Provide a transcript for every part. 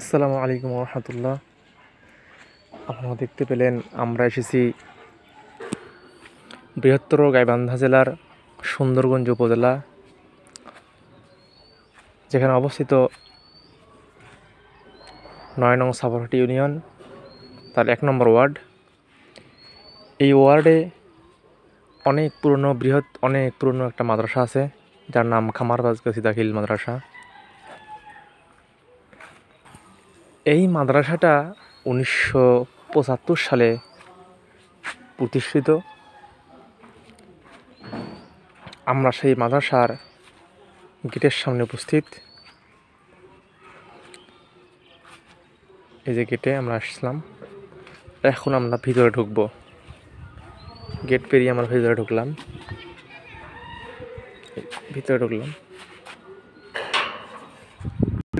আসসালামু আলাইকুম রহমতুল্লাহ। আপনারা দেখতে পেলেন আমরা এসেছি বৃহত্তর গাইবান্ধা জেলার সুন্দরগঞ্জ উপজেলা, যেখানে অবস্থিত ৯ নং সাভারহাটি ইউনিয়ন, তার ১ নম্বর ওয়ার্ড। এই ওয়ার্ডে অনেক পুরনো একটা মাদ্রাসা আছে, যার নাম খামারবাজ গাছি দাখিল মাদ্রাসা। এই মাদ্রাসাটা ১৯৭৫ সালে প্রতিষ্ঠিত। আমরা সেই মাদ্রাসার গেটের সামনে উপস্থিত। এই যে গেটে আমরা আসলাম, এখন আমরা ভিতরে ঢুকবো। গেট পেরিয়ে আমরা ভিতরে ঢুকলাম।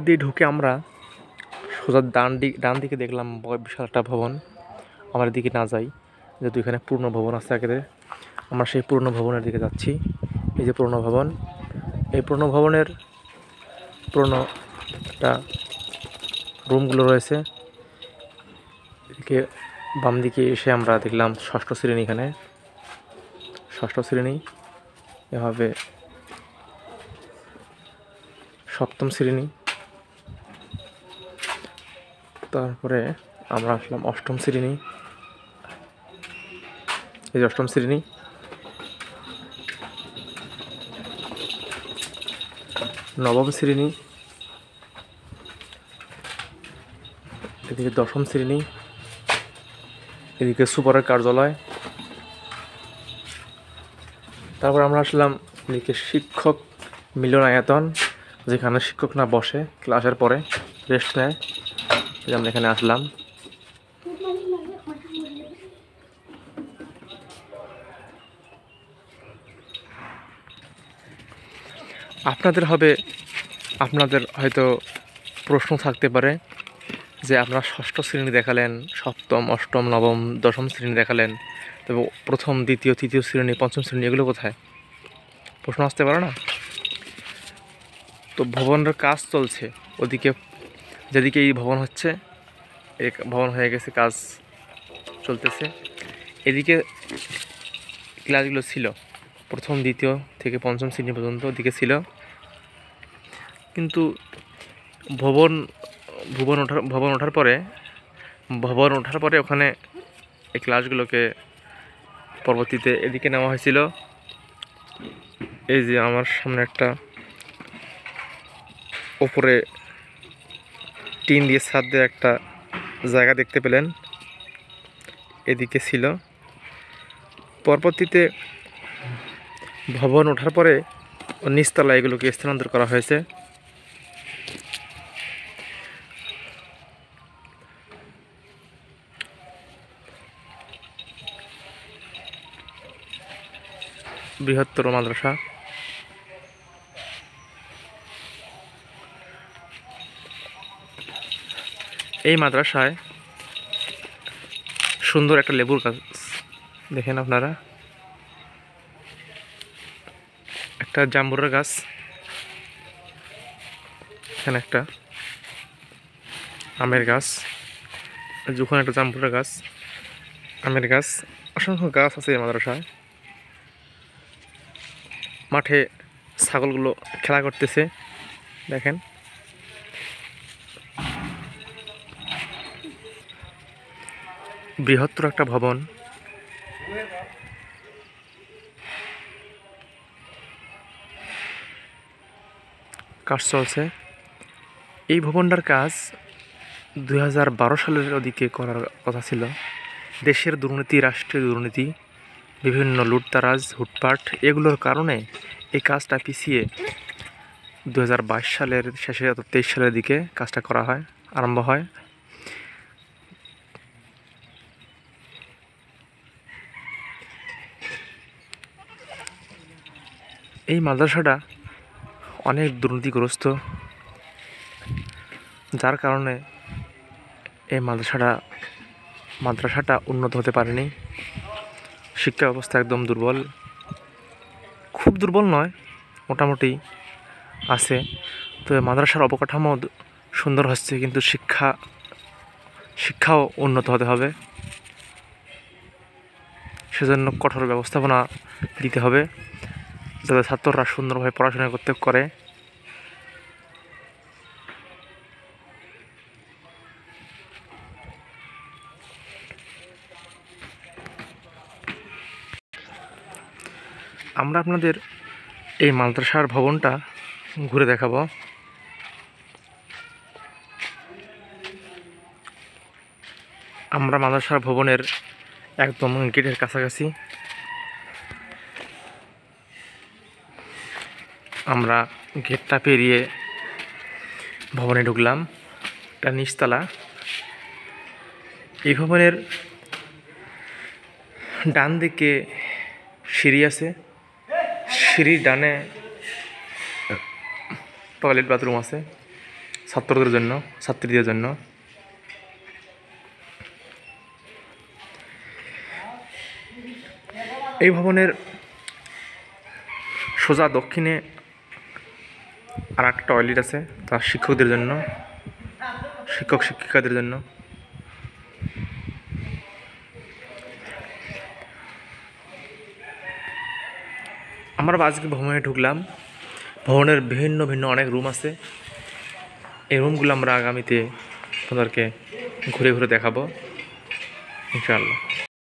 দিয়ে ঢুকে আমরা সোজা ডান দিকে দেখলাম বিশাল একটা ভবন। আমরা দিকে না যাই, যেহেতু এখানে পুরনো ভবন আছে আগে। আমরা সেই পুরনো ভবনের দিকে যাচ্ছি। এই যে পুরনো ভবন, এই পুরনো ভবনের পুরনো একটা রুমগুলো রয়েছে। এদিকে বাম দিকে এসে আমরা দেখলাম ষষ্ঠ শ্রেণী। এখানে ষষ্ঠ শ্রেণী, এভাবে সপ্তম শ্রেণী, তারপরে আমরা আসলাম অষ্টম শ্রেণী। এই যে অষ্টম শ্রেণী, নবম শ্রেণী, এদিকে দশম শ্রেণী, এদিকে সুপারের কার্যালয়। তারপর আমরা আসলাম এদিকে শিক্ষক মিলনায়তন, যেখানে শিক্ষকরা বসে ক্লাসের পরে রেস্ট নেয়। আমরা এখানে আসলাম। আপনাদের হয়তো প্রশ্ন থাকতে পারে যে আপনারা ষষ্ঠ শ্রেণী দেখালেন, সপ্তম, অষ্টম, নবম, দশম শ্রেণী দেখালেন, তবে প্রথম, দ্বিতীয়, তৃতীয় শ্রেণী, পঞ্চম শ্রেণী এগুলো কোথায়? প্রশ্ন আসতে পারে না? তো ভবনের কাজ চলছে ওদিকে, যেদিকে এই ভবন হচ্ছে, এই ভবন হয়ে গেছে, কাজ চলতেছে। এদিকে ক্লাসগুলো ছিল প্রথম, দ্বিতীয় থেকে পঞ্চম শ্রেণী পর্যন্ত ওদিকে ছিল, কিন্তু ভবন ওঠার পরে ওখানে এই ক্লাসগুলোকে পরবর্তীতে এদিকে নেওয়া হয়েছিল। এই যে আমার সামনে একটা ওপরে টিন দিয়ে ছাদ দিয়ে একটা জায়গা দেখতে পেলেন, এদিকে ছিল। পরবর্তীতে ভবন ওঠার পরে নিচতলা এগুলোকে স্থানান্তর করা হয়েছে। বৃহত্তর মাদ্রাসা। এই মাদ্রাসায় সুন্দর একটা লেবুর গাছ দেখেন আপনারা, একটা জাম্বুরের গাছ, এখানে একটা আমের গাছ, যখন একটা জাম্বুরের গাছ, আমের গাছ, অসংখ্য গাছ আছে এই মাদ্রাসায়। মাঠে ছাগলগুলো খেলা করতেছে দেখেন। বৃহত্তর একটা ভবন, কাজ চলছে। এই ভবনটার কাজ 2012 সালের ওদিকে করার কথা ছিল। দেশের দুর্নীতি, রাষ্ট্রীয় দুর্নীতি, বিভিন্ন লুটতারাজ, হুটপাট এগুলোর কারণে এই কাজটা পিছিয়ে 2022 সালের শেষে, 23 সালের দিকে কাজটা আরম্ভ হয়। এই মাদ্রাসাটা অনেক দুর্নীতিগ্রস্ত, যার কারণে এই মাদ্রাসাটা উন্নত হতে পারেনি। শিক্ষা ব্যবস্থা একদম দুর্বল, খুব দুর্বল নয়, মোটামুটি আছে। তো মাদ্রাসার অবকাঠামো সুন্দর হচ্ছে, কিন্তু শিক্ষাও উন্নত হতে হবে। সেজন্য কঠোর ব্যবস্থাপনা দিতে হবে, যাতে ছাত্ররা সুন্দরভাবে পড়াশোনা করতে করে। আমরা আপনাদের এই মাদ্রাসার ভবনটা ঘুরে দেখাবো। আমরা মাদ্রাসার ভবনের একদম গেটের কাছাকাছি। আমরা গেটটা পেরিয়ে ভবনে ঢুকলাম। এটা নিচতলা। এই ভবনের ডান দিকে সিঁড়ি আছে, সিঁড়ির ডানে টয়লেট বাথরুম আছে ছাত্রদের জন্য, ছাত্রীদের জন্য। এই ভবনের সোজা দক্ষিণে আর একটা টয়লেট আছে, তার শিক্ষকদের জন্য, শিক্ষক শিক্ষিকাদের জন্য। আমরা আজকে ভবনে ঢুকলাম। ভবনের ভিন্ন ভিন্ন অনেক রুম আছে। এই রুমগুলো আমরা আগামীতে আপনাদেরকে ঘুরে ঘুরে দেখাবো ইনশাআল্লাহ।